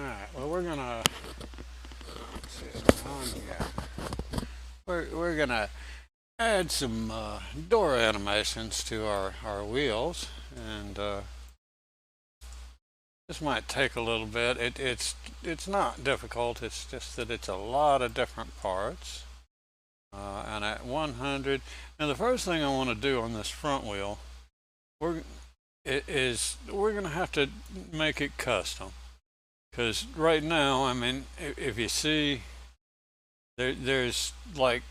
Alright, well we're gonna see it on here. We're gonna add some door animations to our wheels, and this might take a little bit. It's not difficult. It's just that it's a lot of different parts. And at 100, now the first thing I want to do on this front wheel, we're we're gonna have to make it custom. Because right now, I mean, if you see, there's like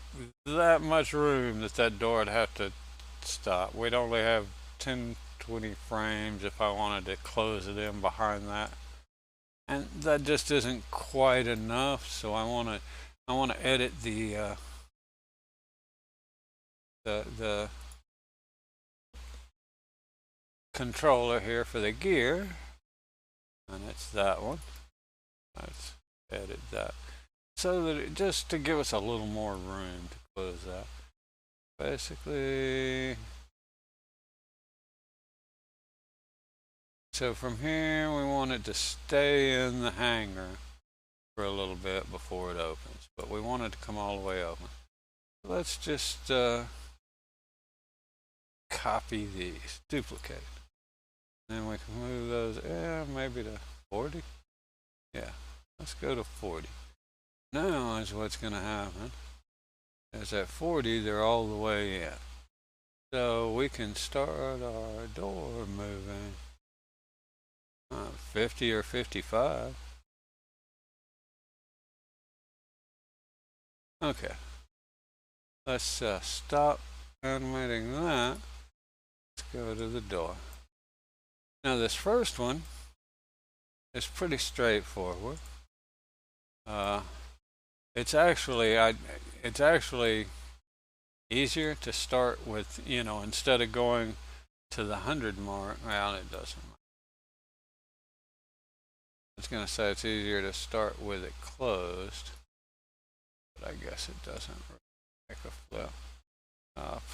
that much room that door would have to stop. We'd only have 10, 20 frames if I wanted to close it in behind that, and that just isn't quite enough. So I want to edit the controller here for the gear, and it's that one. Let's edit that so that just to give us a little more room to close that. Basically, so from here we want it to stay in the hangar for a little bit before it opens, but we want it to come all the way open. Let's just copy these, duplicate. Then we can move those, maybe to 40. Yeah, let's go to 40. Now is what's going to happen. Is at 40, they're all the way in. So we can start our door moving 50 or 55. Okay. Let's stop animating that. Let's go to the door. Now this first one is pretty straightforward. It's actually easier to start with, instead of going to the 100 mark. Well, it doesn't. I was going to say it's easier to start with it closed, but I guess it doesn't make a flip.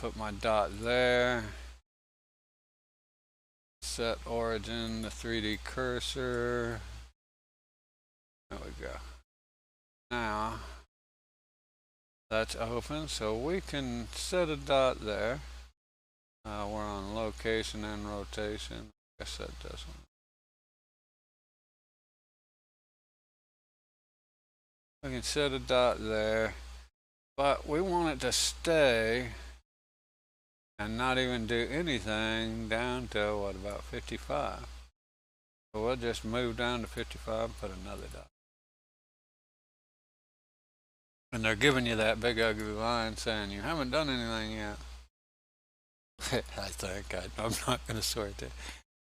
Put my dot there. Set origin, the 3D cursor. There we go. Now that's open, so we can set a dot there. We're on location and rotation. I guess that doesn't. We can set a dot there, but we want it to stay and not even do anything down to what, about 55. So we'll just move down to 55 and put another dot. And they're giving you that big ugly line saying you haven't done anything yet. I think I'm not going to sort it.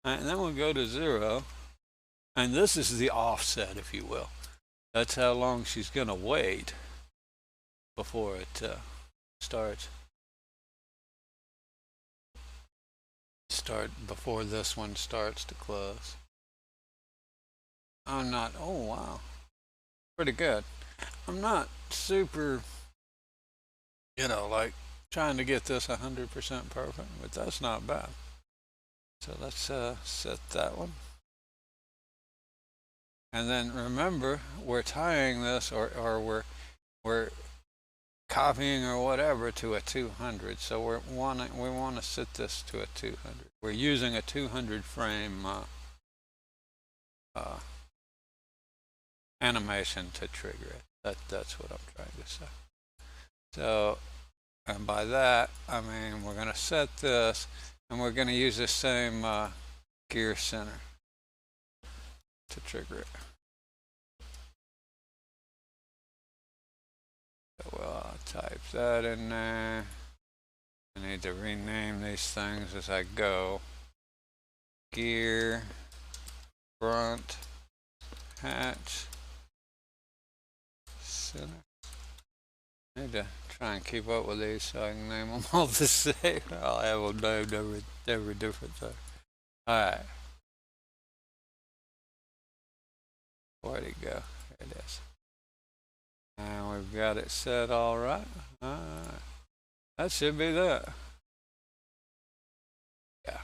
And then we'll go to 0. And this is the offset, if you will. That's how long she's going to wait before it starts. Before this one starts to close. Oh wow. Pretty good. I'm not super, like trying to get this 100% perfect, but that's not bad. So let's set that one. And then remember, we're tying this or we're copying or whatever to a 200. So we want to set this to a 200. We're using a 200 frame animation to trigger it. That's what I'm trying to say. So, and by that I mean we're going to set this, and we're going to use the same gear center to trigger it. So we'll type that in there. I need to rename these things as I go. Gear, front, hatch, center. I need to try and keep up with these so I can name them all the same. I'll have them named every different thing. Alright. Where'd it go? There it is. And we've got it set all right. That should be that. Yeah.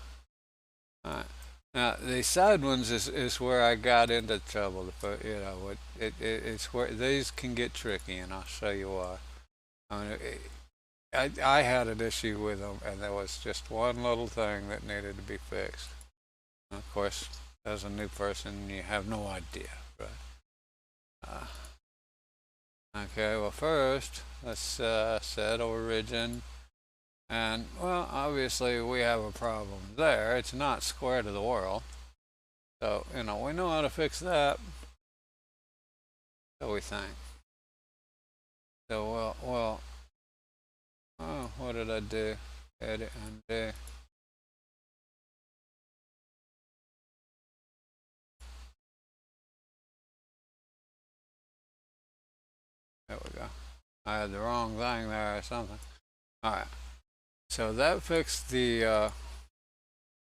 Alright. Now the side ones is where I got into trouble. You know, it's where these can get tricky, and I'll show you why. I mean, I had an issue with them, and there was just one little thing that needed to be fixed. And of course, as a new person, you have no idea, right? Uh, okay, well, first, let's set origin. And, well, obviously, we have a problem there. It's not square to the world. So, you know, we know how to fix that. So we think. So, oh, what did I do? Edit, undo. There we go. I had the wrong thing there or something. Alright. So that fixed the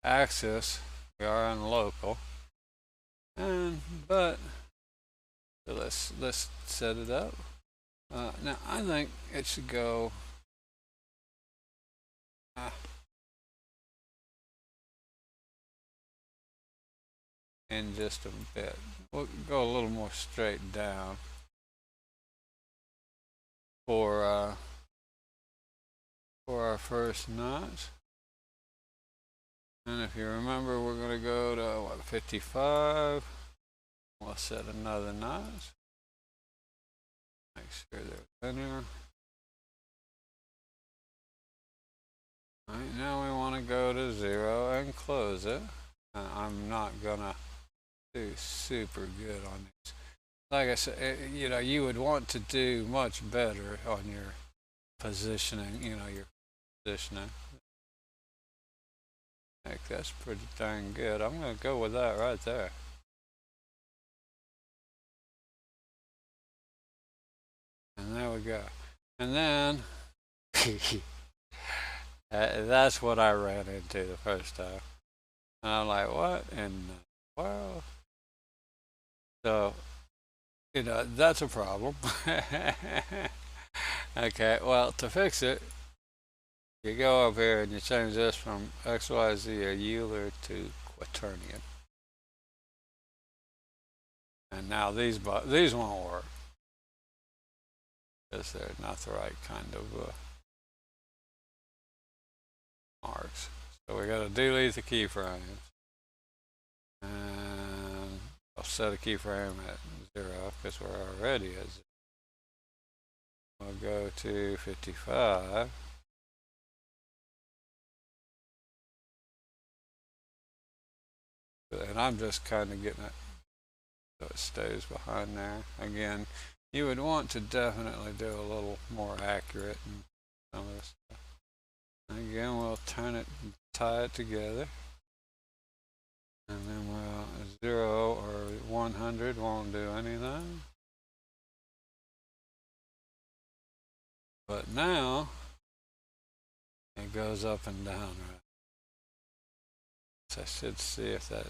axis. We are on local. But so let's set it up. Now I think it should go in just a bit. We'll go a little more straight down for our first notch. And if you remember, we're going to go to what, 55. We'll set another notch. Make sure they're linear. Alright, now we want to go to 0 and close it. I'm not gonna do super good on these. Like I said, you know, you would want to do much better on your positioning, you know, your positioning. Heck, that's pretty dang good. I'm gonna go with that right there. And there we go. And then that's what I ran into the first time. And I'm like, what in the world? So, you know, that's a problem. Okay, well, to fix it, you go up here and you change this from XYZ or Euler to quaternion. And now these won't work because they're not the right kind of marks. So we got to delete the keyframes. And I'll set a keyframe at 0 because we're already at 0. We'll go to 55. And I'm just kind of getting it so it stays behind there. Again, you would want to definitely do a little more accurate in some of this stuff. Again, we'll turn it, tie it together. And then we'll 0 or 100 won't do anything. But now it goes up and down, right? So I should see if that,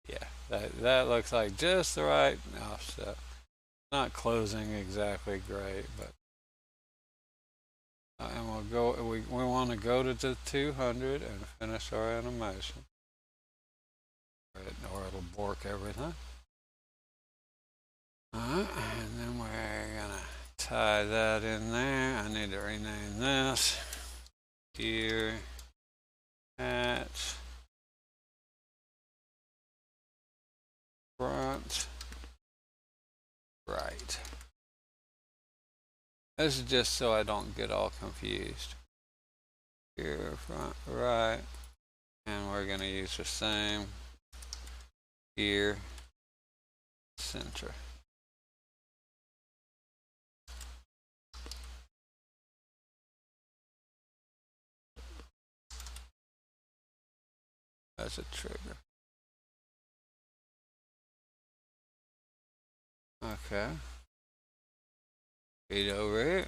yeah, that looks like just the right offset. Not closing exactly great, but and we'll go. We want to go to the 200 and finish our animation, or it'll bork everything. And then we're gonna tie that in there. I need to rename this gear at front right. This is just so I don't get all confused. Gear front right, and we're gonna use the same gear center. That's a trigger. Okay. Feet over here.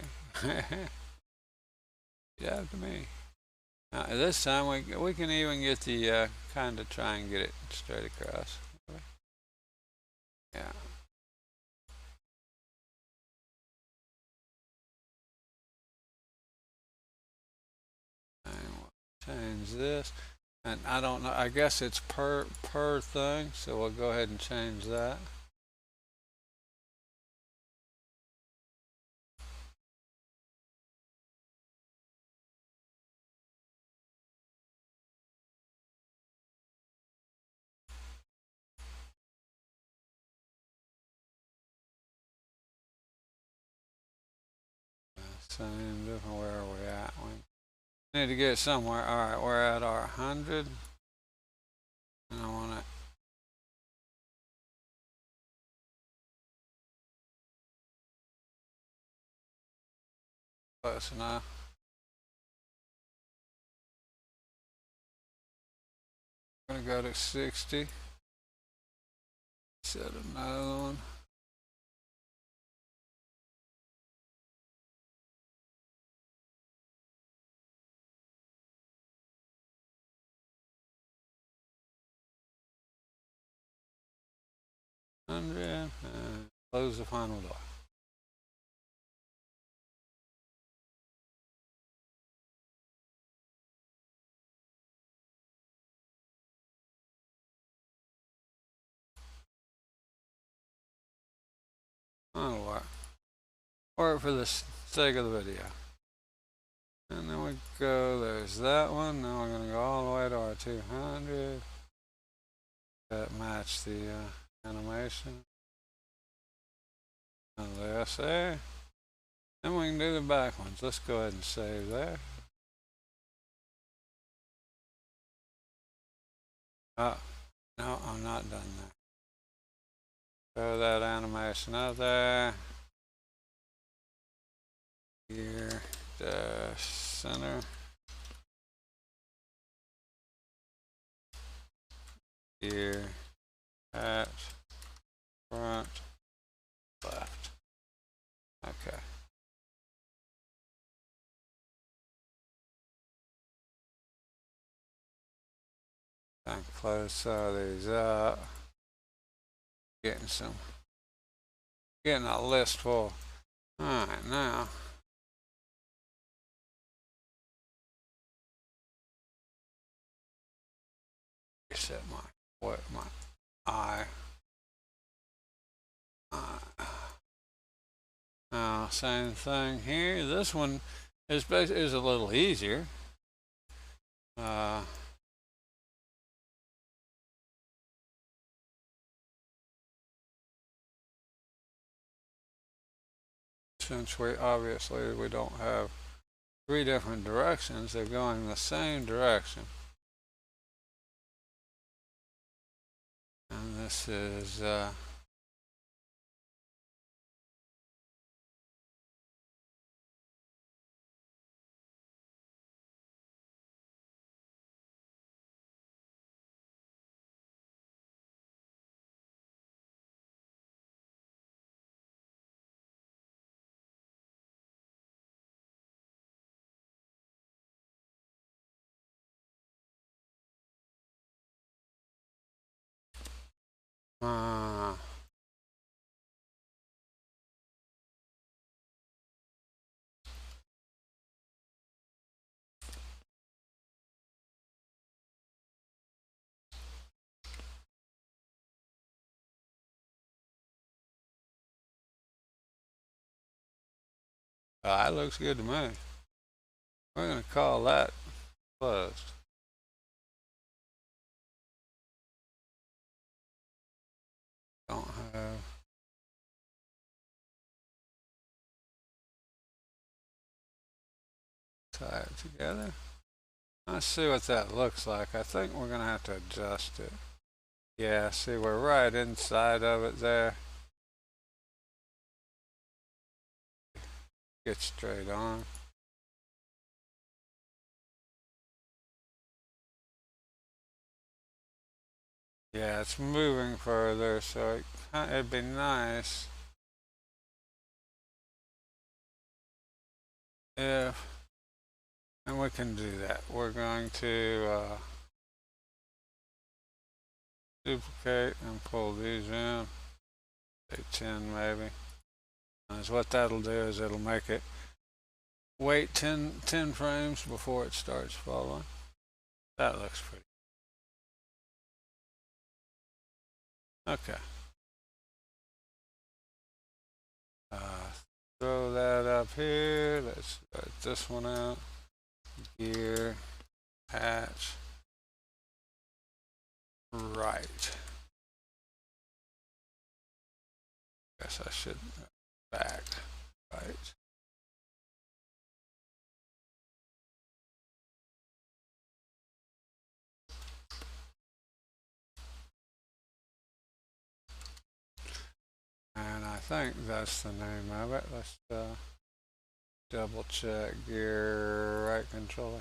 Feet after me. Now this time we can even get the kind of try and get it straight across. Yeah. And we'll change this. And I don't know, I guess it's per thing, so we'll go ahead and change that. Same different, where are we at? We need to get somewhere. Alright, we're at our 100. And I want to close enough. I'm going to go to 60. Set another one. And close the final door. That'll work for the sake of the video. And then we go, there's that one. Now we're going to go all the way to our 200. That match the animation. And this there. Then we can do the back ones. Let's go ahead and save there. Oh, no, I'm not done there. Throw that animation out there. Here, dash center. Here, at, front, left. Okay. And close some of these up. Getting a list full. Alright, now. Reset my eye. Now, same thing here. This one is a little easier. Since we don't have 3 different directions, they're going the same direction. And this is that looks good to me. We're going to call that closed. Don't have tie it together. Let's see what that looks like. I think we're going to have to adjust it. Yeah, see, we're right inside of it there. Get straight on. Yeah, it's moving further, so it'd be nice if, and we can do that. We're going to duplicate and pull these in, say 10 maybe. And what that'll do is it'll make it wait 10 frames before it starts following. That looks pretty. Okay. Throw that up here. Let's write this one out. Gear, hatch, right. Guess I should back, right. And I think that's the name of it. Let's double check. Gear right controller.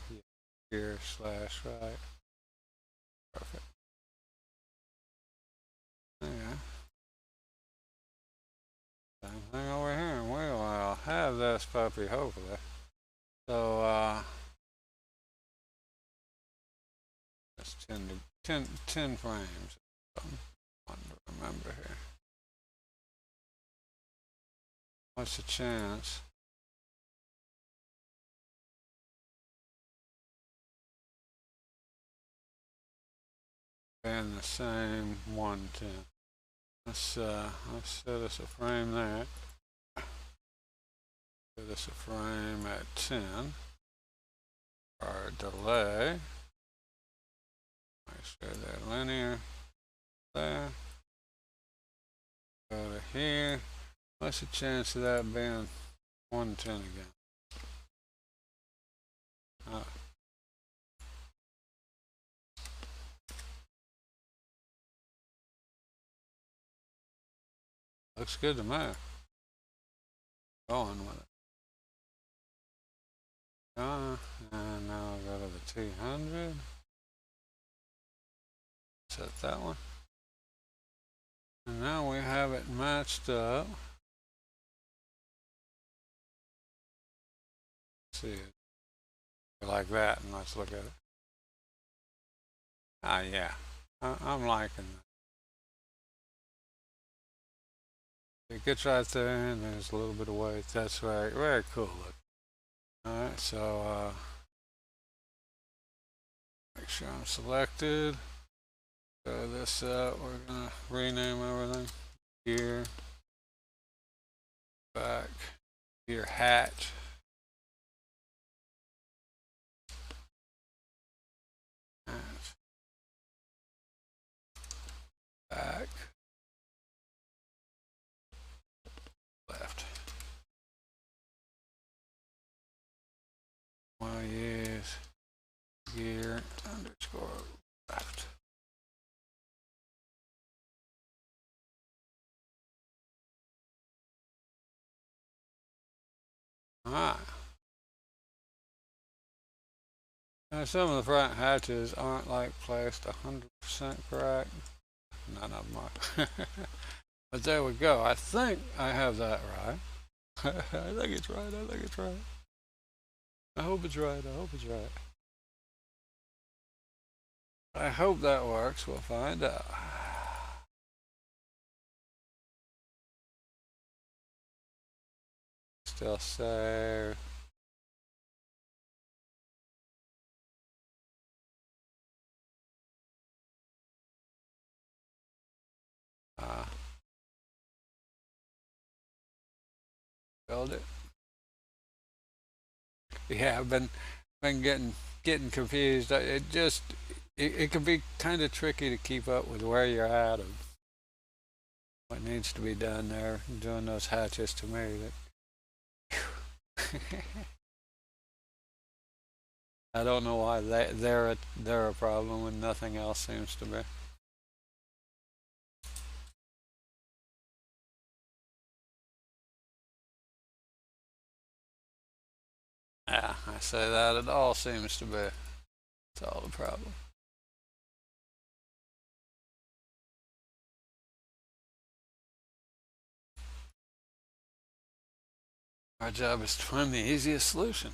Gear slash right. Perfect. Yeah. Same thing over here. We'll have this puppy hopefully. So that's 10 frames. I'm trying to remember here. What's the chance? And the same 110. Let's set us a frame there. Set us a frame at 10. Our delay. Make sure they're linear. There. Go to here. What's the chance of that being 110 again? Looks good to me. Going with it. And now I'll go to the 200. Set that one. And now we have it matched up. Let's see it. Like that, and let's look at it. Ah, yeah. I'm liking that. It gets right there, and there's a little bit of weight. That's right. Very cool look. Alright, so make sure I'm selected. Throw this up. We're gonna rename everything. Gear. Back. Gear hatch. Hatch. Back. Left. Y is gear underscore left. Alright. Now some of the front hatches aren't like placed 100% correct. None of them are. But there we go. I think I have that right. I think it's right. I think it's right. I hope it's right. I hope it's right. I hope that works. We'll find out. Still save. Build it. Yeah, I've been getting confused. It can be kind of tricky to keep up with where you're at and what needs to be done there. Doing those hatches to me. I don't know why they're a problem when nothing else seems to be. Yeah, I say that it all seems to be. It's all the problem. Our job is to find the easiest solution.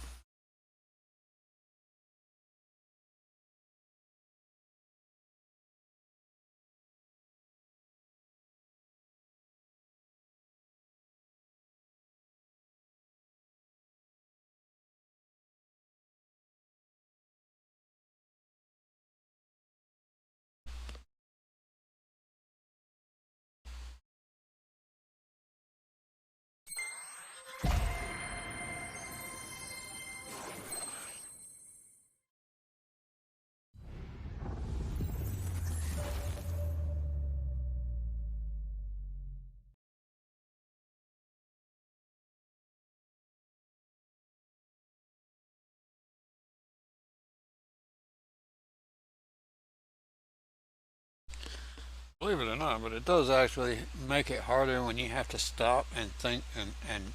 Believe it or not, but it does actually make it harder when you have to stop and think and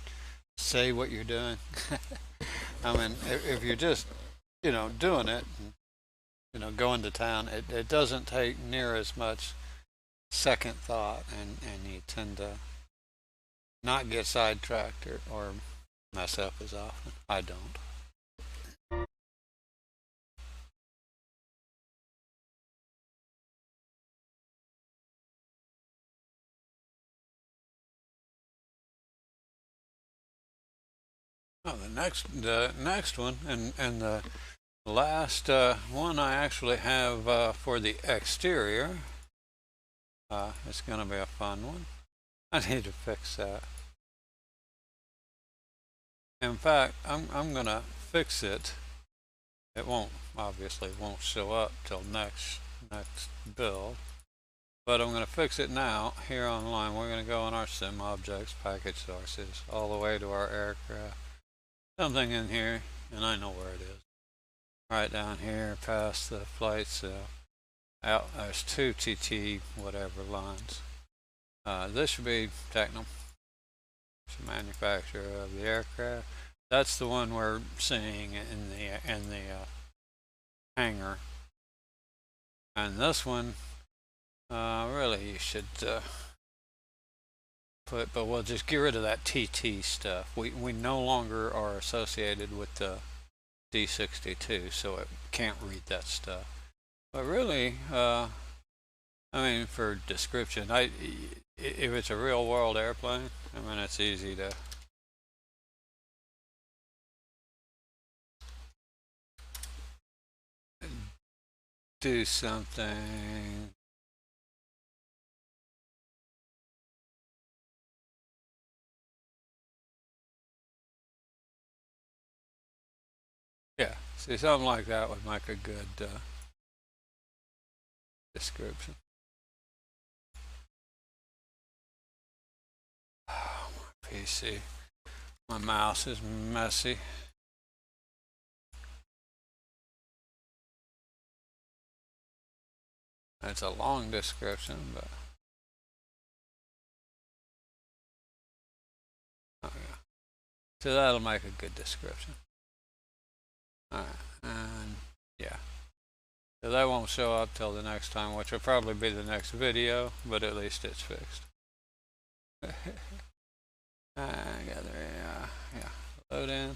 say what you're doing. I mean, if you're just, doing it, going to town, it doesn't take near as much second thought, and you tend to not get sidetracked or mess up as often. I don't. Oh, the next one, and the last one I actually have for the exterior. It's going to be a fun one. I need to fix that. In fact, I'm going to fix it. It won't show up till next build. But I'm going to fix it now here online. We're going to go on our sim objects, package sources, all the way to our aircraft. Something in here, and I know where it is. Right down here, past the flights. Out there's two TT whatever lines. This should be Techno. It's the manufacturer of the aircraft. That's the one we're seeing in the hangar. And this one, really you should but we'll just get rid of that TT stuff. We no longer are associated with the D62, so it can't read that stuff. But really, I mean, for description, if it's a real world airplane, I mean, it's easy to do something. Yeah, see, something like that would make a good description. Oh, my PC. My mouse is messy. It's a long description, but oh yeah. So that'll make a good description. Alright, and yeah. So that won't show up till the next time, which will probably be the next video, but at least it's fixed. I got there, yeah. Load in.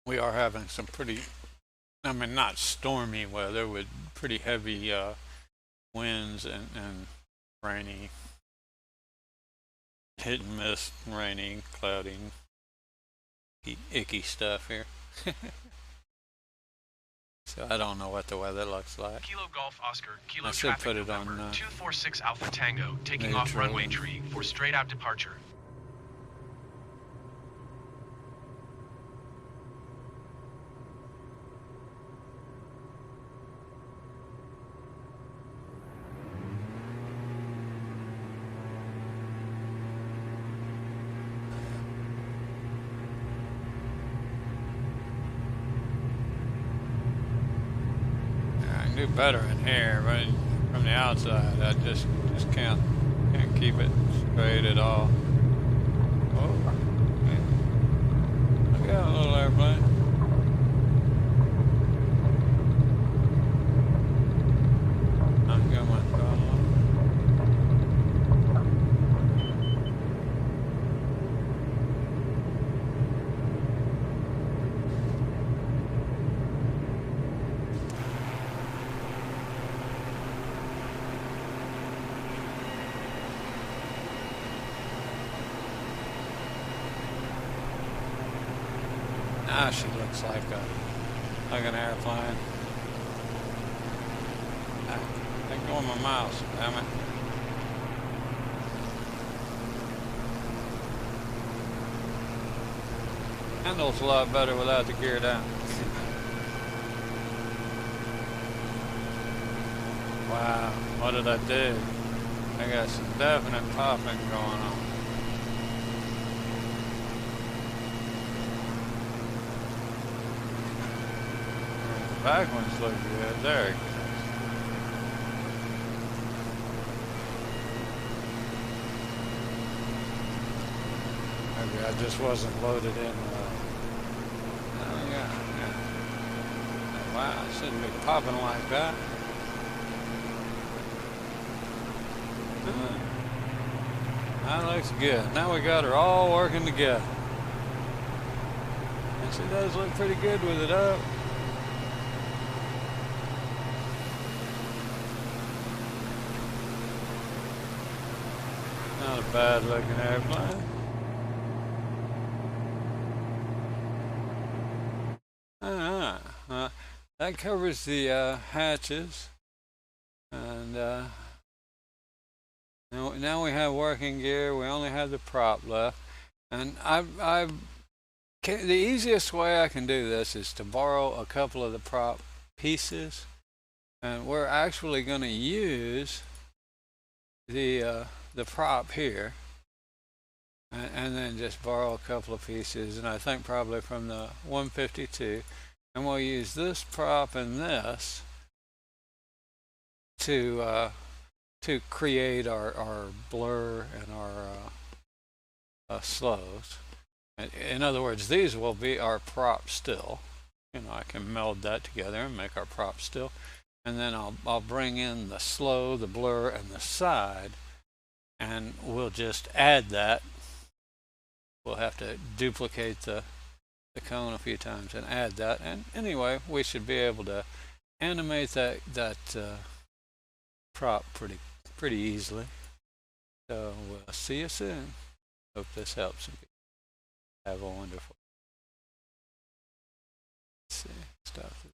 We are having some pretty, I mean, not stormy weather with pretty heavy winds and rainy, hit and miss, raining, cloudy, icky stuff here. So I don't know what the weather looks like. Kilo Golf Oscar, Kilo I should traffic put it November, on 246 Alpha Tango, taking off runway tree for straight out departure. Do better in here, but from the outside, I just can't keep it straight at all. Oh, yeah. Look at a little airplane. I'm going my throttle on. Now she looks like an airplane. I go on my mouse, damn it. Handles a lot better without the gear down. Wow, what did I do? I got some definite popping going on. The back ones look good. There it goes. Maybe I just wasn't loaded in. Oh yeah. Wow, it shouldn't be popping like that. That looks good. Now we got her all working together. And she does look pretty good with it up. Not a bad looking airplane. That covers the hatches. And now we have working gear. We only have the prop left. And the easiest way I can do this is to borrow a couple of the prop pieces. And we're actually going to use the prop here. And then just borrow a couple of pieces. And I think probably from the 152. And we'll use this prop and this to create our blur and our slows. In other words, these will be our prop still. You know, I can meld that together and make our prop still. And then I'll bring in the slow, the blur, and the side, and we'll just add that. We'll have to duplicate the cone a few times and add that. And anyway, we should be able to animate that prop pretty easily. So we'll see you soon. Hope this helps. Have a wonderful. Let's see stuff.